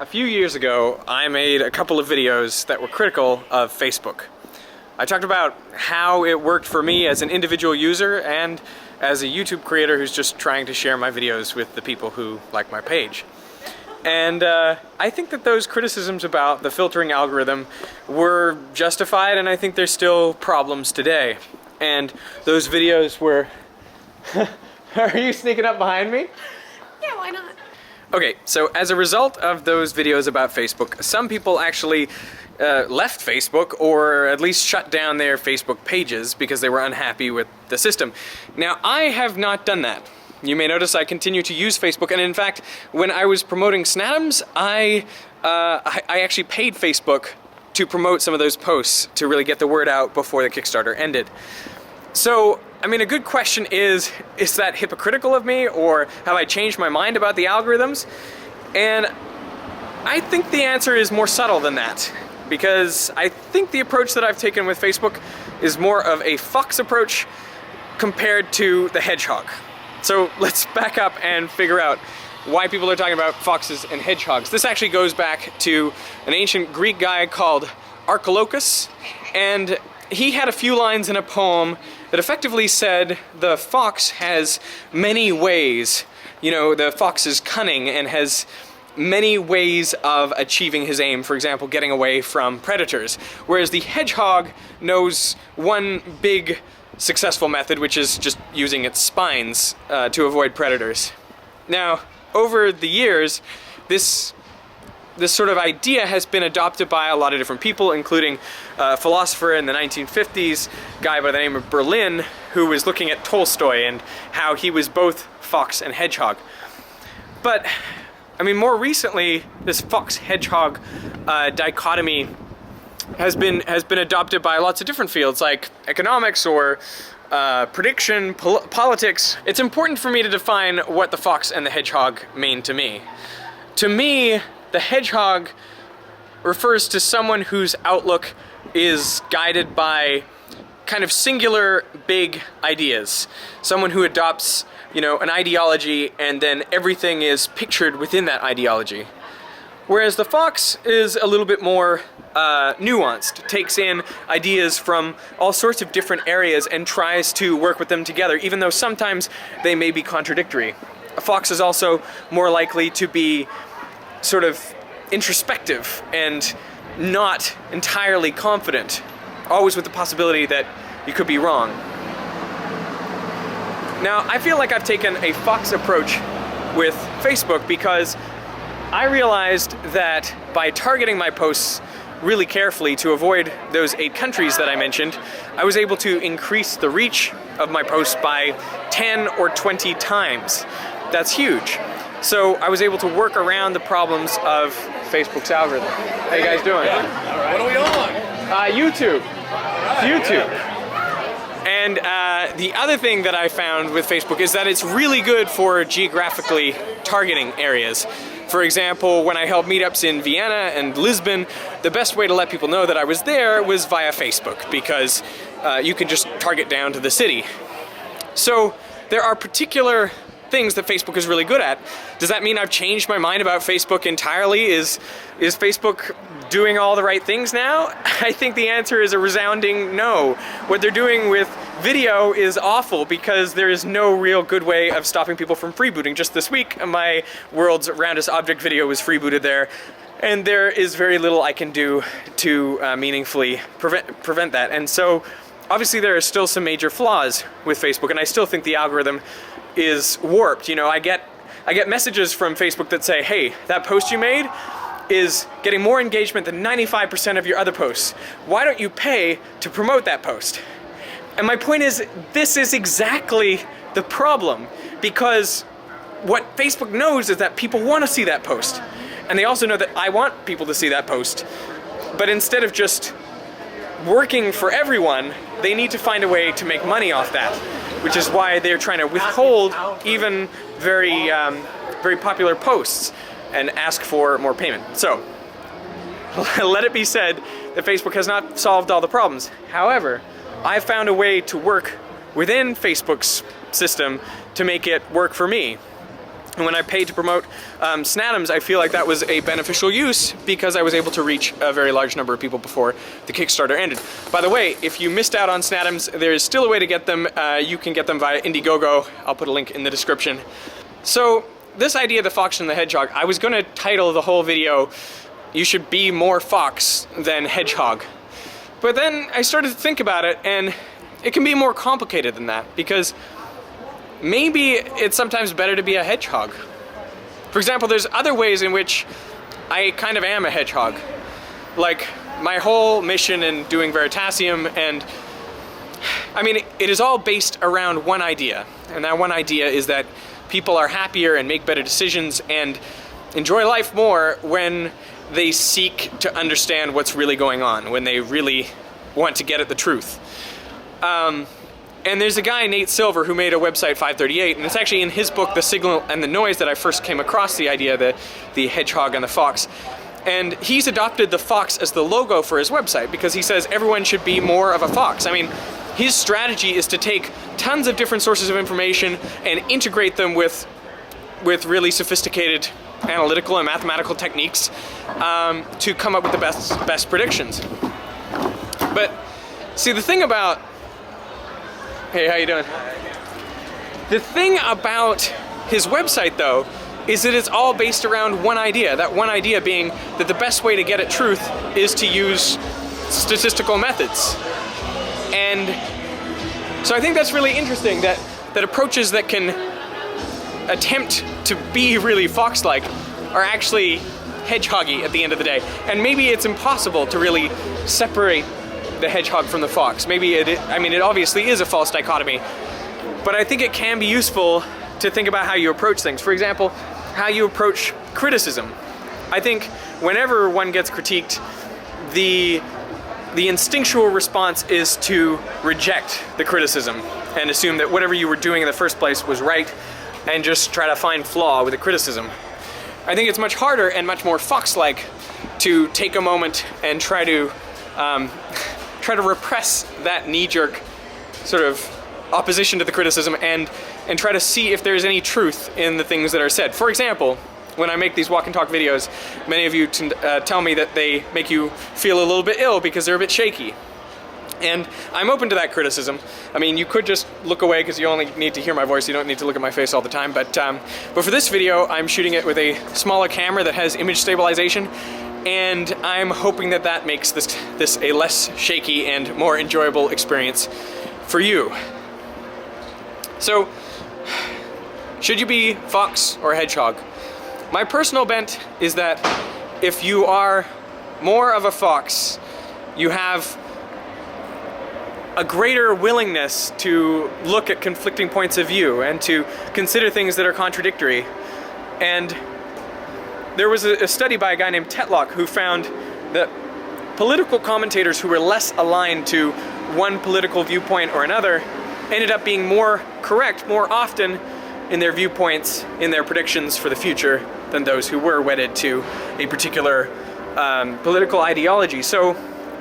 few years ago, I made a couple of videos that were critical of Facebook. I talked about how it worked for me as an individual user and as a YouTube creator who's just trying to share my videos with the people who like my page. And I think that those criticisms about the filtering algorithm were justified, and I think there's still problems today. And those videos were... Are you sneaking up behind me? Yeah, why not? Okay, so as a result of those videos about Facebook, some people actually left Facebook, or at least shut down their Facebook pages because they were unhappy with the system. Now, I have not done that. You may notice I continue to use Facebook, and in fact, when I was promoting Snadams, I actually paid Facebook to promote some of those posts to really get the word out before the Kickstarter ended. So, I mean, a good question is that hypocritical of me, or have I changed my mind about the algorithms? And I think the answer is more subtle than that, because I think the approach that I've taken with Facebook is more of a fox approach compared to the hedgehog. So let's back up and figure out why people are talking about foxes and hedgehogs. This actually goes back to an ancient Greek guy called Archilochus, and he had a few lines in a poem that effectively said the fox has many ways. You know, the fox is cunning and has many ways of achieving his aim, for example, getting away from predators. Whereas the hedgehog knows one big successful method, which is just using its spines to avoid predators. Now, over the years, this sort of idea has been adopted by a lot of different people, including a philosopher in the 1950s, a guy by the name of Berlin, who was looking at Tolstoy and how he was both fox and hedgehog. But, I mean, more recently, this fox-hedgehog dichotomy has been adopted by lots of different fields, like economics or prediction, politics. It's important for me to define what the fox and the hedgehog mean to me. To me, the hedgehog refers to someone whose outlook is guided by kind of singular big ideas. Someone who adopts, you know, an ideology, and then everything is pictured within that ideology. Whereas the fox is a little bit more nuanced, takes in ideas from all sorts of different areas and tries to work with them together, even though sometimes they may be contradictory. A fox is also more likely to be sort of introspective and not entirely confident, always with the possibility that you could be wrong. Now, I feel like I've taken a fox approach with Facebook because I realized that by targeting my posts really carefully to avoid those 8 countries that I mentioned, I was able to increase the reach of my posts by 10 or 20 times. That's huge. So I was able to work around the problems of Facebook's algorithm. How you guys doing? Yeah. What are we on? YouTube. YouTube. And the other thing that I found with Facebook is that it's really good for geographically targeting areas. For example, when I held meetups in Vienna and Lisbon, the best way to let people know that I was there was via Facebook, because you could just target down to the city. So there are particular things that Facebook is really good at. Does that mean I've changed my mind about Facebook entirely? Is Facebook doing all the right things now? I think the answer is a resounding no. What they're doing with video is awful because there is no real good way of stopping people from freebooting. Just this week, my World's Roundest Object video was freebooted there, and there is very little I can do to meaningfully prevent that. And so, obviously there are still some major flaws with Facebook, and I still think the algorithm is warped. You know, I get messages from Facebook that say, hey, that post you made is getting more engagement than 95% of your other posts. Why don't you pay to promote that post? And my point is, this is exactly the problem, because what Facebook knows is that people want to see that post. And they also know that I want people to see that post. But instead of just working for everyone, they need to find a way to make money off that, which is why they're trying to withhold even very popular posts and ask for more payment. So, let it be said that Facebook has not solved all the problems. However, I've found a way to work within Facebook's system to make it work for me. And when I paid to promote Snadams, I feel like that was a beneficial use because I was able to reach a very large number of people before the Kickstarter ended. By the way, if you missed out on Snadams, there's still a way to get them. You can get them via Indiegogo. I'll put a link in the description. So this idea of the fox and the hedgehog, I was going to title the whole video, "You should be more fox than hedgehog." But then I started to think about it, and it can be more complicated than that, because maybe it's sometimes better to be a hedgehog. For example, there's other ways in which I kind of am a hedgehog. Like my whole mission in doing Veritasium, and I mean, it is all based around one idea. And that one idea is that people are happier and make better decisions and enjoy life more when they seek to understand what's really going on, when they really want to get at the truth. And there's a guy, Nate Silver, who made a website, 538, and it's actually in his book, The Signal and the Noise, that I first came across the idea of the hedgehog and the fox. And he's adopted the fox as the logo for his website because he says everyone should be more of a fox. I mean, his strategy is to take tons of different sources of information and integrate them with really sophisticated analytical and mathematical techniques to come up with the best predictions. But see, the thing about... Hey, how you doing? The thing about his website, though, is that it's all based around one idea. That one idea being that the best way to get at truth is to use statistical methods. And so I think that's really interesting, that approaches that can attempt to be really fox-like are actually hedgehoggy at the end of the day. And maybe it's impossible to really separate the hedgehog from the fox. Maybe it obviously is a false dichotomy, but I think it can be useful to think about how you approach things. For example, how you approach criticism. I think whenever one gets critiqued, the instinctual response is to reject the criticism and assume that whatever you were doing in the first place was right and just try to find flaw with the criticism. I think it's much harder and much more fox-like to take a moment and try to repress that knee-jerk sort of opposition to the criticism and try to see if there's any truth in the things that are said. For example, when I make these walk and talk videos, many of you tell me that they make you feel a little bit ill because they're a bit shaky. And I'm open to that criticism. I mean, you could just look away because you only need to hear my voice. You don't need to look at my face all the time. But for this video, I'm shooting it with a smaller camera that has image stabilization. And I'm hoping that that makes this a less shaky and more enjoyable experience for you. So, should you be fox or hedgehog? My personal bent is that if you are more of a fox, you have a greater willingness to look at conflicting points of view and to consider things that are contradictory. And there was a study by a guy named Tetlock who found that political commentators who were less aligned to one political viewpoint or another ended up being more correct more often in their viewpoints, in their predictions for the future, than those who were wedded to a particular political ideology. So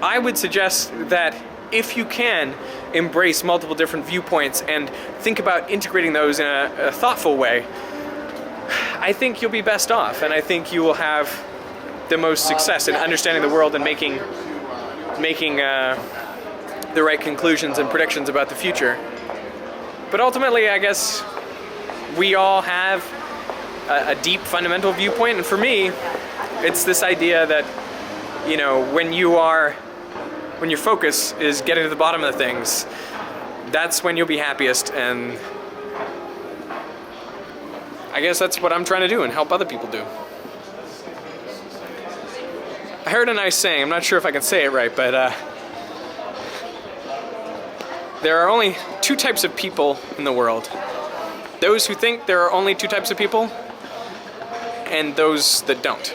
I would suggest that if you can embrace multiple different viewpoints and think about integrating those in a thoughtful way, I think you'll be best off, and I think you will have the most success in understanding the world and making the right conclusions and predictions about the future. But ultimately, I guess we all have a deep fundamental viewpoint, and for me, it's this idea that, you know, when your focus is getting to the bottom of the things, that's when you'll be happiest, and I guess that's what I'm trying to do and help other people do. I heard a nice saying, I'm not sure if I can say it right, but there are only two types of people in the world. Those who think there are only two types of people, and those that don't.